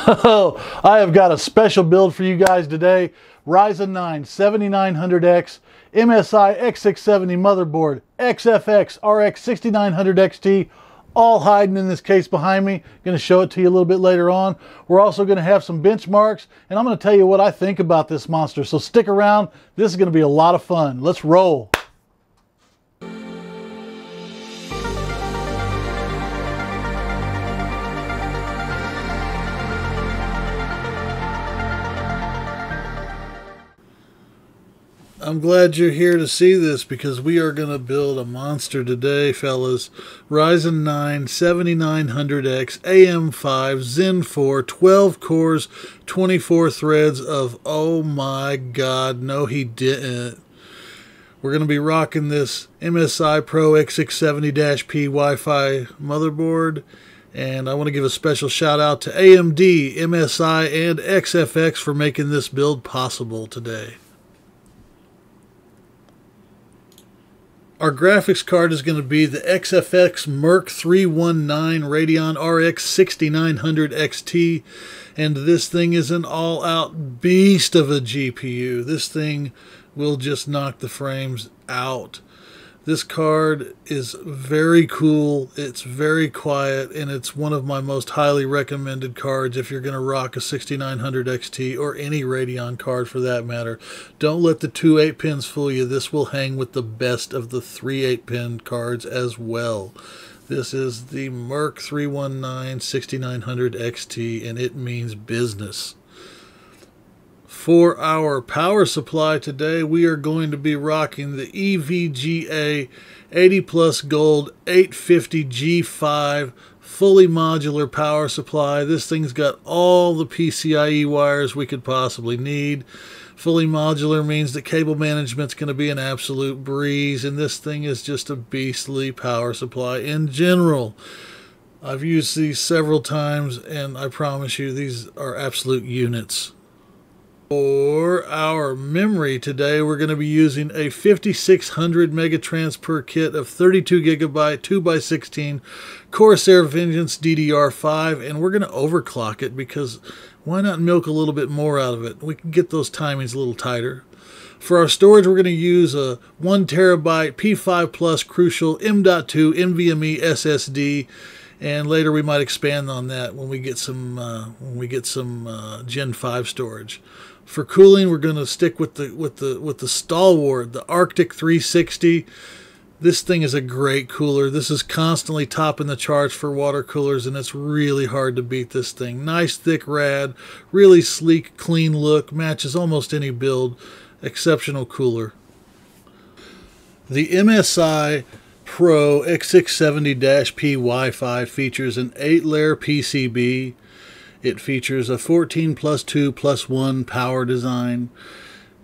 Oh, I have got a special build for you guys today. Ryzen 9 7900X, MSI X670 motherboard, XFX RX 6900 XT, all hiding in this case behind me. Going to show it to you a little bit later on. We're also going to have some benchmarks, and I'm going to tell you what I think about this monster. So stick around. This is going to be a lot of fun. Let's roll. I'm glad you're here to see this because we are going to build a monster today, fellas. Ryzen 9 7900X AM5 Zen 4 12 cores 24 threads of, oh my god, no he didn't. We're going to be rocking this MSI Pro X670-P Wi-Fi motherboard, and I want to give a special shout out to AMD, MSI, and XFX for making this build possible today. Our graphics card is going to be the XFX MERC 319 Radeon RX 6900 XT, and this thing is an all-out beast of a GPU. This thing will just knock the frames out. This card is very cool, it's very quiet, and it's one of my most highly recommended cards if you're going to rock a 6900 XT or any Radeon card for that matter. Don't let the 2 8-pins fool you. This will hang with the best of the 3 8-pin cards as well. This is the MERC 319 6900 XT, and it means business. For our power supply today, we are going to be rocking the EVGA 80 Plus Gold 850 G5 fully modular power supply. This thing's got all the PCIe wires we could possibly need. Fully modular means that cable management's going to be an absolute breeze, and this thing is just a beastly power supply in general. I've used these several times, and I promise you these are absolute units. For our memory today, we're going to be using a 5600 megatransfer kit of 32 gigabyte 2x16 Corsair Vengeance DDR5, and we're going to overclock it because why not milk a little bit more out of it? We can get those timings a little tighter. For our storage, we're going to use a 1 terabyte P5 Plus Crucial M.2 NVMe SSD. And later we might expand on that when we get some Gen 5 storage. For cooling, we're going to stick with the stalwart, the Arctic 360. This thing is a great cooler. This is constantly topping the charts for water coolers, and it's really hard to beat this thing. Nice thick rad, really sleek, clean look, matches almost any build. Exceptional cooler. The MSI Pro X670-P Wi-Fi features an 8-layer PCB. It features a 14+2+1 power design.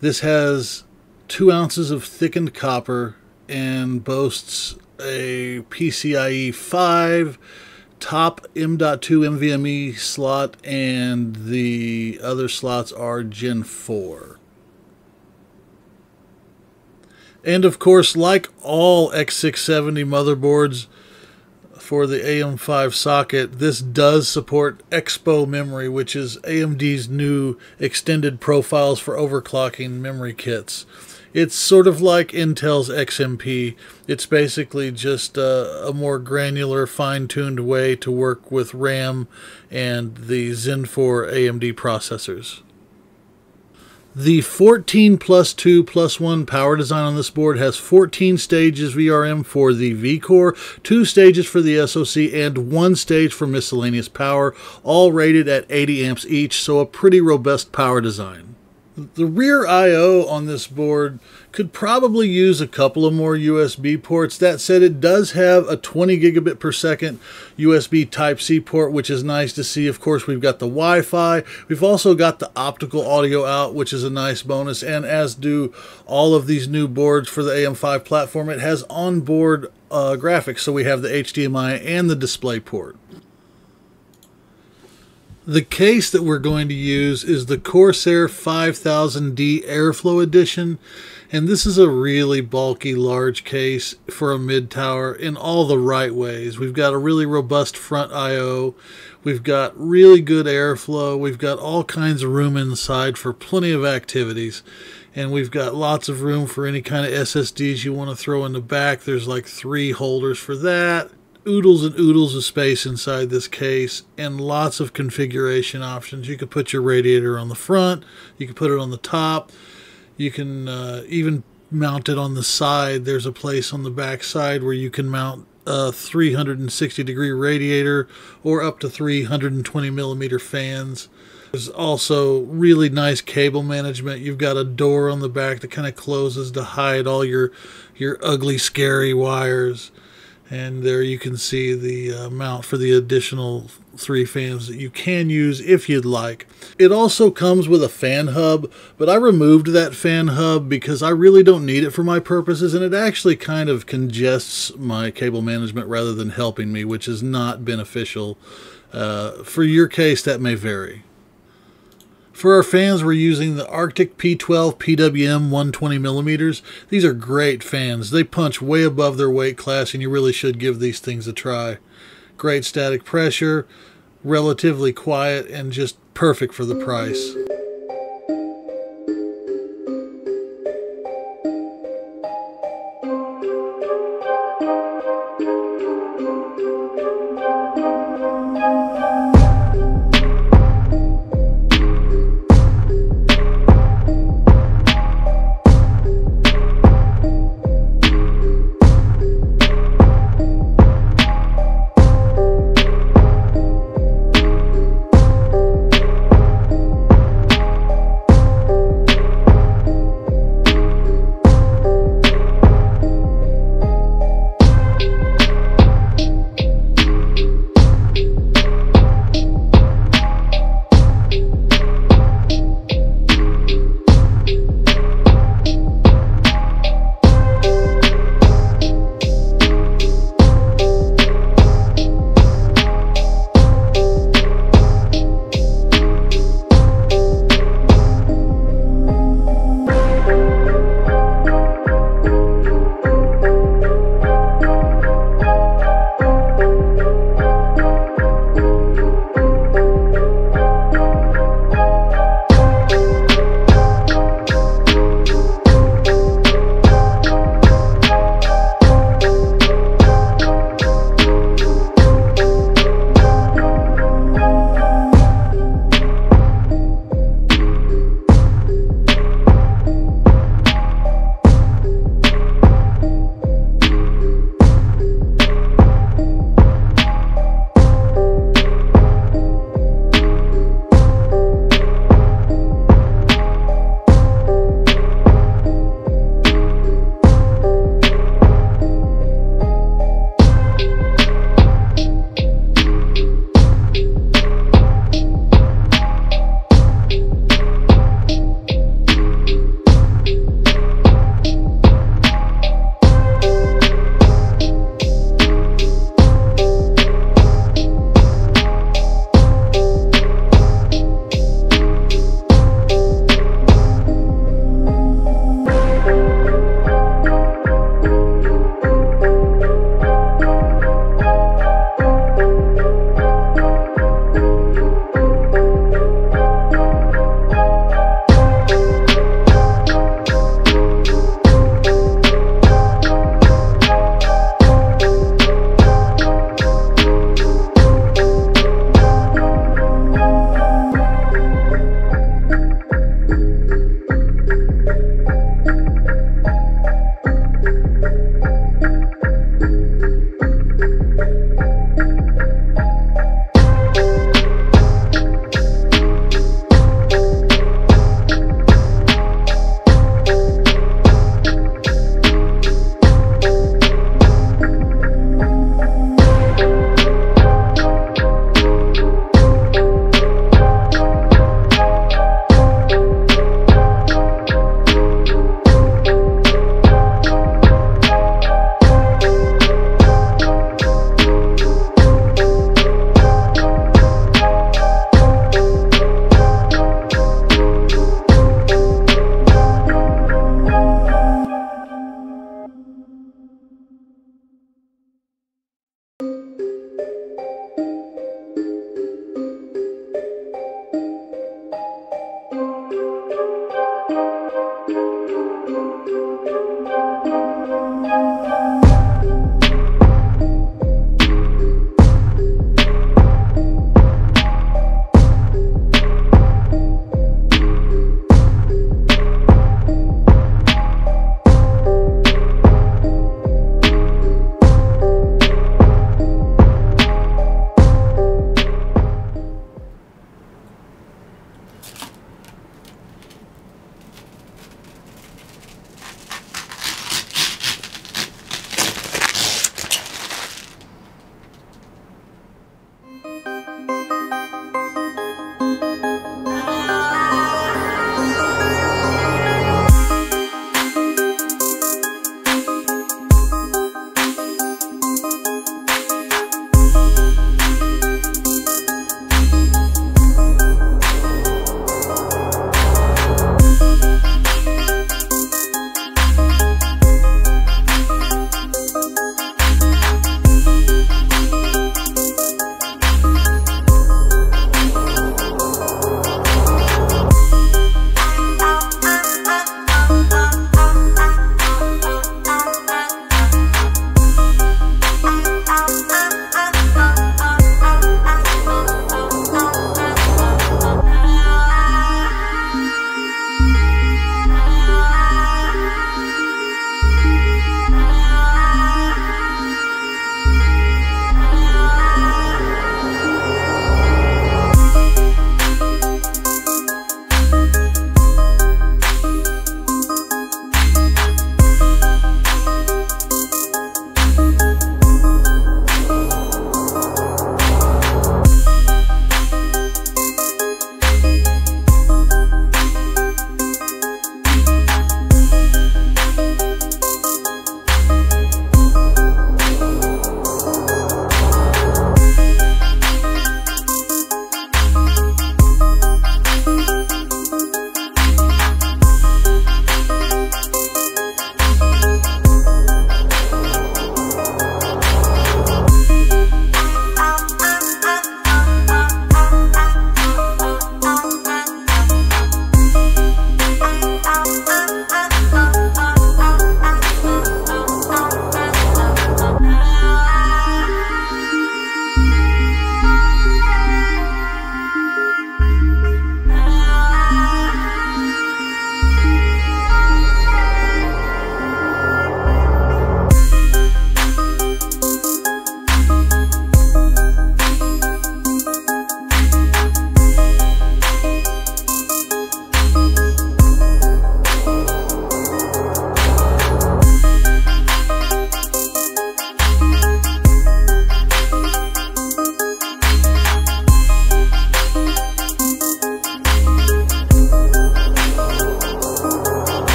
This has 2 ounces of thickened copper and boasts a PCIe 5 top M.2 NVMe slot, and the other slots are Gen 4. And of course, like all X670 motherboards for the AM5 socket, this does support Expo memory, which is AMD's new extended profiles for overclocking memory kits. It's sort of like Intel's XMP. It's basically just a more granular, fine-tuned way to work with RAM and the Zen 4 AMD processors. The 14+2+1 power design on this board has 14 stages VRM for the V-Core, 2 stages for the SoC, and 1 stage for miscellaneous power, all rated at 80 amps each, so a pretty robust power design. The rear I/O on this board could probably use a couple of more USB ports. That said, it does have a 20 gigabit per second USB Type-C port, which is nice to see. Of course, we've got the Wi-Fi. We've also got the optical audio out, which is a nice bonus, and as do all of these new boards for the AM5 platform, it has onboard graphics, so we have the HDMI and the display port. The case that we're going to use is the Corsair 5000D Airflow Edition, and this is a really bulky, large case for a mid-tower in all the right ways. We've got a really robust front I/O, we've got really good airflow, we've got all kinds of room inside for plenty of activities, and we've got lots of room for any kind of SSDs you want to throw in the back. There's like 3 holders for that. Oodles and oodles of space inside this case, and lots of configuration options. You could put your radiator on the front, you can put it on the top, you can even mount it on the side. There's a place on the back side where you can mount a 360-degree radiator or up to 320 millimeter fans. There's also really nice cable management. You've got a door on the back that kind of closes to hide all your ugly, scary wires. And there you can see the mount for the additional 3 fans that you can use if you'd like. It also comes with a fan hub, but I removed that fan hub because I really don't need it for my purposes, and it actually kind of congests my cable management rather than helping me, which is not beneficial. For your case, that may vary. For our fans, we're using the Arctic P12 PWM 120 millimeters. These are great fans. They punch way above their weight class, and you really should give these things a try. Great static pressure, relatively quiet, and just perfect for the price.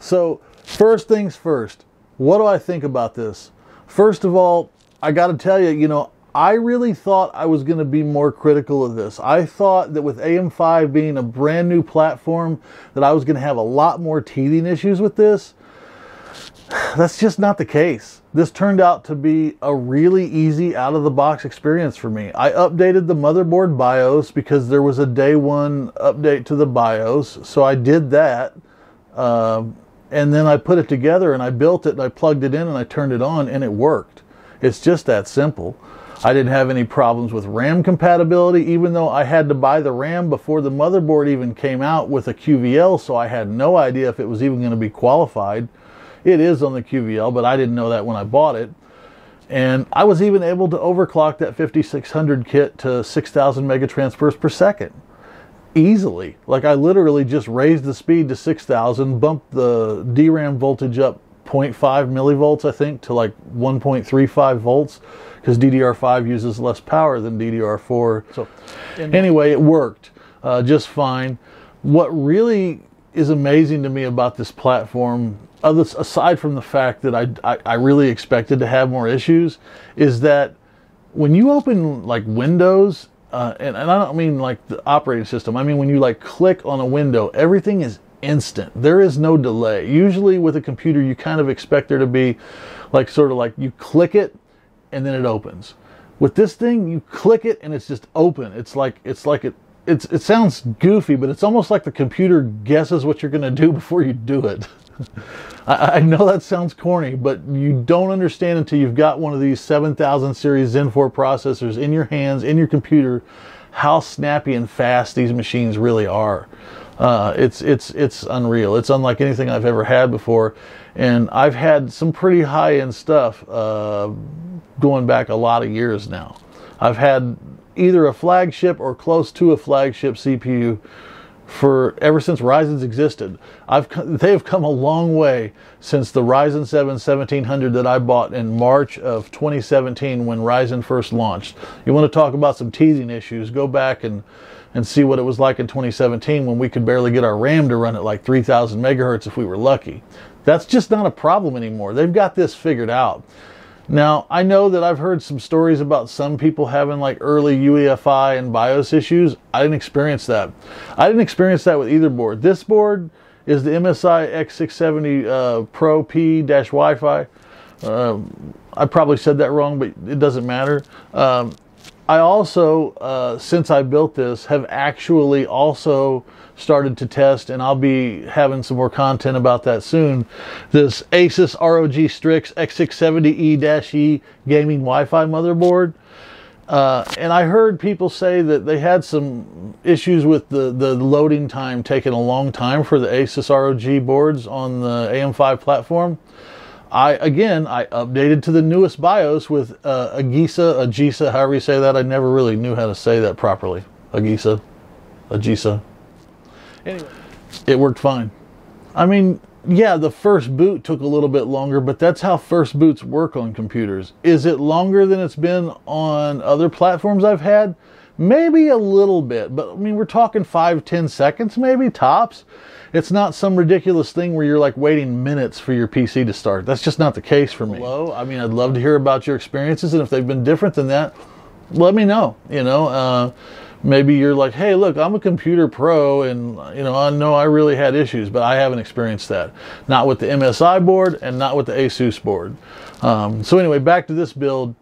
So first things first, what do I think about this? First of all, I got to tell you, you know, I really thought I was going to be more critical of this. I thought that with AM5 being a brand new platform that I was going to have a lot more teething issues with this. That's just not the case. This turned out to be a really easy out-of-the-box experience for me. I updated the motherboard BIOS because there was a day one update to the BIOS, so I did that. And then I put it together and I built it and I plugged it in and I turned it on and it worked. It's just that simple. I didn't have any problems with RAM compatibility, even though I had to buy the RAM before the motherboard even came out with a QVL, so I had no idea if it was even going to be qualified. It is on the QVL, but I didn't know that when I bought it. And I was even able to overclock that 5600 kit to 6,000 megatransfers per second. Easily. Like, I literally just raised the speed to 6,000, bumped the DRAM voltage up 0.5 millivolts, I think, to like 1.35 volts, because DDR5 uses less power than DDR4. So anyway, it worked just fine. What really is amazing to me about this platform, aside from the fact that I really expected to have more issues, is that when you open like Windows, and I don't mean like the operating system, I mean when you like click on a window, everything is instant. There is no delay. Usually with a computer you kind of expect there to be like sort of like you click it and then it opens. With this thing, you click it and it's just open. It sounds goofy, but it's almost like the computer guesses what you're going to do before you do it. I know that sounds corny, but you don't understand until you've got one of these 7000 series Zen 4 processors in your hands, in your computer, how snappy and fast these machines really are. It's unreal. It's unlike anything I've ever had before, and I've had some pretty high-end stuff going back a lot of years now. I've had either a flagship or close to a flagship CPU ever since Ryzen's existed. They have come a long way since the Ryzen 7 1700 that I bought in March of 2017 when Ryzen first launched. You want to talk about some teething issues, go back and see what it was like in 2017 when we could barely get our RAM to run at like 3000 megahertz if we were lucky. That's just not a problem anymore. They've got this figured out. Now, I know that I've heard some stories about some people having like early UEFI and BIOS issues. I didn't experience that. I didn't experience that with either board. This board is the MSI X670 P-Wi-Fi. I probably said that wrong, but it doesn't matter. I also, since I built this, have actually also started to test, and I'll be having some more content about that soon, this Asus ROG Strix X670-E gaming Wi-Fi motherboard. And I heard people say that they had some issues with the loading time taking a long time for the Asus ROG boards on the AM5 platform. I updated to the newest BIOS with Agisa, however you say that. I never really knew how to say that properly. Agisa. Anyway, it worked fine. I mean, yeah, the first boot took a little bit longer, but that's how first boots work on computers. Is it longer than it's been on other platforms I've had? Maybe a little bit, but I mean, we're talking 5-10 seconds maybe, tops. It's not some ridiculous thing where you're like waiting minutes for your PC to start. That's just not the case for me. Hello? I mean, I'd love to hear about your experiences, and if they've been different than that, let me know. You know, maybe you're like, hey, look, I'm a computer pro, and you know I really had issues, but I haven't experienced that. Not with the MSI board and not with the Asus board. So anyway, back to this build.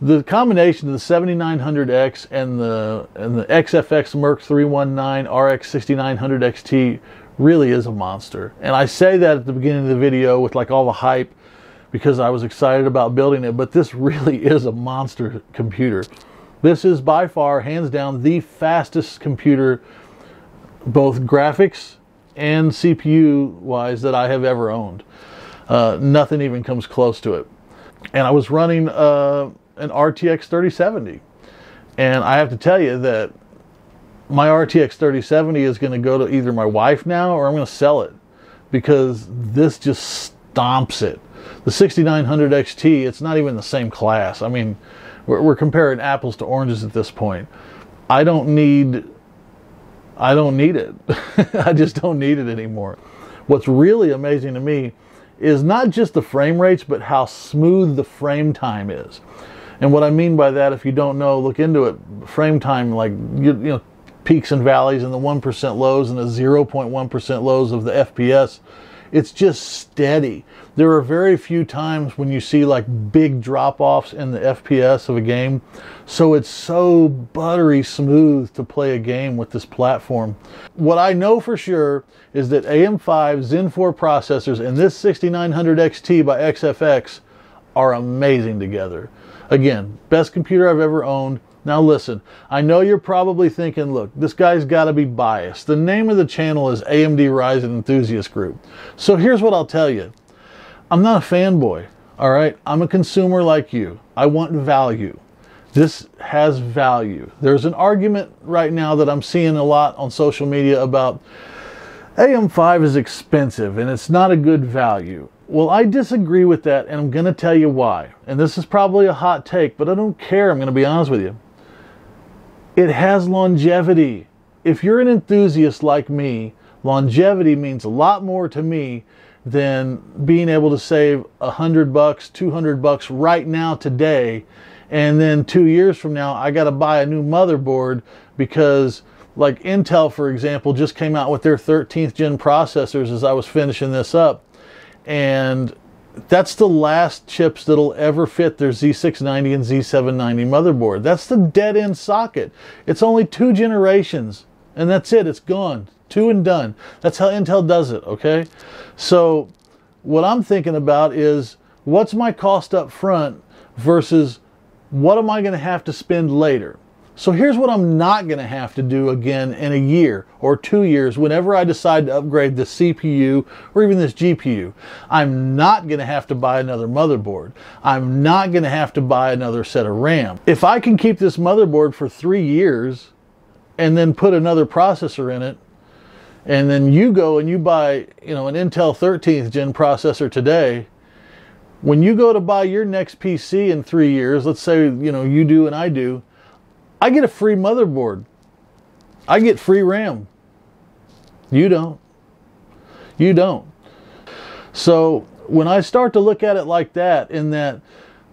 The combination of the 7900X and the XFX MERC 319 RX 6900 XT really is a monster. And I say that at the beginning of the video with like all the hype because I was excited about building it, but this really is a monster computer. This is by far, hands down, the fastest computer, both graphics and CPU wise, that I have ever owned. Nothing even comes close to it. And I was running an RTX 3070, and I have to tell you that my RTX 3070 is going to go to either my wife now or I'm going to sell it, because this just stomps it. The 6900 XT, it's not even the same class. I mean, we're comparing apples to oranges at this point. I don't need it. I just don't need it anymore. What's really amazing to me is not just the frame rates, but how smooth the frame time is. And what I mean by that, if you don't know, look into it. Frame time, like, you know, peaks and valleys and the 1% lows and the 0.1% lows of the FPS. It's just steady. There are very few times when you see like big drop-offs in the FPS of a game. So it's so buttery smooth to play a game with this platform. What I know for sure is that AM5 Zen 4 processors and this 6900 XT by XFX are amazing together. Again, best computer I've ever owned. Now listen, I know you're probably thinking, look, this guy's got to be biased. The name of the channel is AMD Ryzen Enthusiast Group. So here's what I'll tell you. I'm not a fanboy, all right? I'm a consumer like you. I want value. This has value. There's an argument right now that I'm seeing a lot on social media about AM5 is expensive and it's not a good value. Well, I disagree with that, and I'm going to tell you why. And this is probably a hot take, but I don't care. I'm going to be honest with you. It has longevity. If you're an enthusiast like me, longevity means a lot more to me than being able to save $100, $200 right now today, and then 2 years from now I got to buy a new motherboard because, like Intel, for example, just came out with their 13th gen processors as I was finishing this up, and that's the last chips that'll ever fit their Z690 and Z790 motherboard. That's the dead end socket. It's only 2 generations and that's it. It's gone. 2 and done. That's how Intel does it, okay? So what I'm thinking about is, what's my cost up front versus what am I going to have to spend later? So here's what I'm not going to have to do again in a year or 2 years whenever I decide to upgrade the CPU or even this GPU. I'm not going to have to buy another motherboard. I'm not going to have to buy another set of RAM. If I can keep this motherboard for 3 years and then put another processor in it, and then you go and you buy, you know, an Intel 13th gen processor today, when you go to buy your next PC in 3 years, let's say, you know, you do and I do, I get a free motherboard. I get free RAM. You don't. You don't. So when I start to look at it like that, in that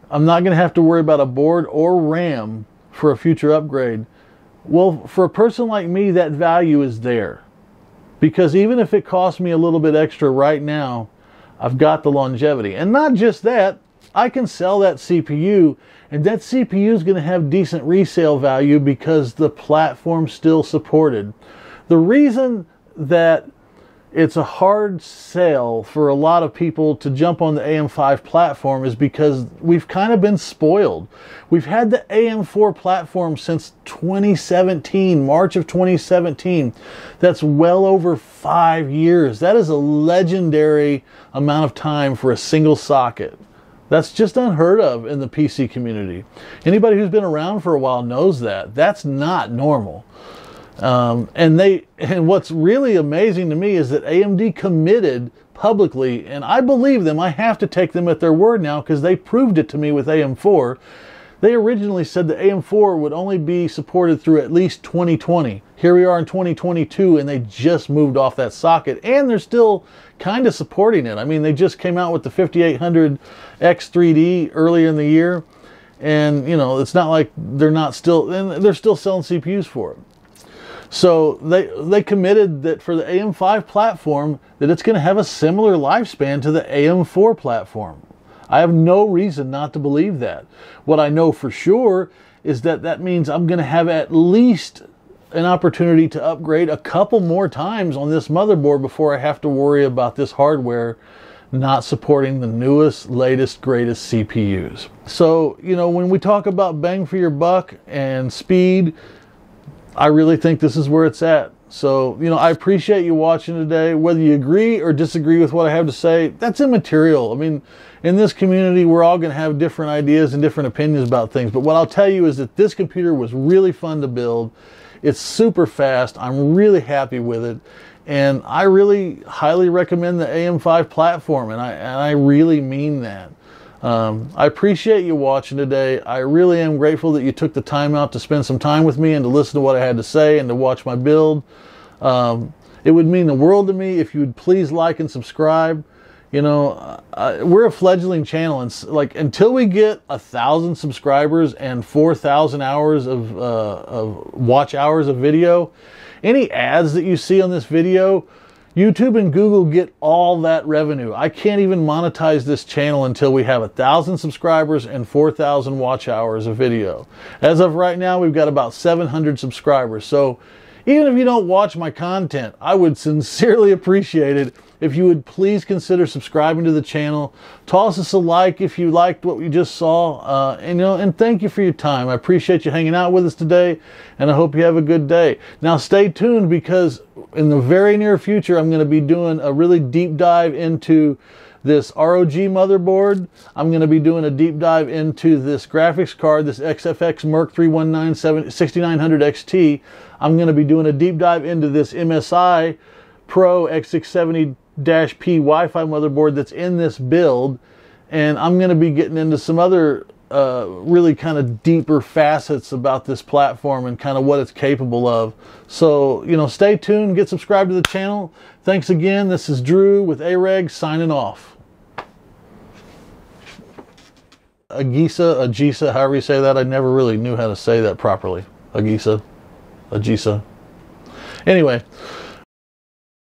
I'm not going to have to worry about a board or RAM for a future upgrade, well, for a person like me, that value is there. Because even if it costs me a little bit extra right now, I've got the longevity. And not just that, I can sell that CPU, and that CPU is going to have decent resale value because the platform's still supported. The reason that it's a hard sell for a lot of people to jump on the AM5 platform is because we've kind of been spoiled. We've had the AM4 platform since 2017, March of 2017. That's well over 5 years. That is a legendary amount of time for a single socket. That's just unheard of in the PC community. Anybody who's been around for a while knows that. That's not normal. And what's really amazing to me is that AMD committed publicly, and I believe them. I have to take them at their word now because they proved it to me with AM4. They originally said that AM4 would only be supported through at least 2020. Here we are in 2022 and they just moved off that socket, and they're still kind of supporting it. I mean, they just came out with the 5800X 3D earlier in the year, and you know, it's not like they're not still, and they're still selling CPUs for it. So they committed that for the AM5 platform that it's going to have a similar lifespan to the AM4 platform. I have no reason not to believe that. What I know for sure is that that means I'm going to have at least an opportunity to upgrade a couple more times on this motherboard before I have to worry about this hardware not supporting the newest, latest, greatest CPUs. So, you know, when we talk about bang for your buck and speed, I really think this is where it's at. So, you know, I appreciate you watching today. Whether you agree or disagree with what I have to say, that's immaterial. I mean, in this community, we're all going to have different ideas and different opinions about things. But what I'll tell you is that this computer was really fun to build. It's super fast. I'm really happy with it. And I really highly recommend the AM5 platform. And I really mean that. I appreciate you watching today. I really am grateful that you took the time out to spend some time with me and to listen to what I had to say and to watch my build. It would mean the world to me if you would please like and subscribe. You know, we're a fledgling channel, and like until we get 1,000 subscribers and 4,000 hours of watch hours of video, any ads that you see on this video, YouTube and Google get all that revenue. I can't even monetize this channel until we have 1,000 subscribers and 4,000 watch hours of video. As of right now, we've got about 700 subscribers. So even if you don't watch my content, I would sincerely appreciate it if you would please consider subscribing to the channel. Toss us a like if you liked what we just saw, and thank you for your time. I appreciate you hanging out with us today, and I hope you have a good day. Now stay tuned, because in the very near future I'm going to be doing a really deep dive into this ROG motherboard. I'm going to be doing a deep dive into this graphics card, this XFX MERC 319 6900 XT. I'm going to be doing a deep dive into this MSI Pro X670-P Wi-Fi motherboard that's in this build, and I'm going to be getting into some other really kind of deeper facets about this platform and kind of what it's capable of. So, you know, stay tuned, get subscribed to the channel. Thanks again. This is Drew with AREG signing off. Agisa, however you say that. I never really knew how to say that properly. Agisa. Anyway.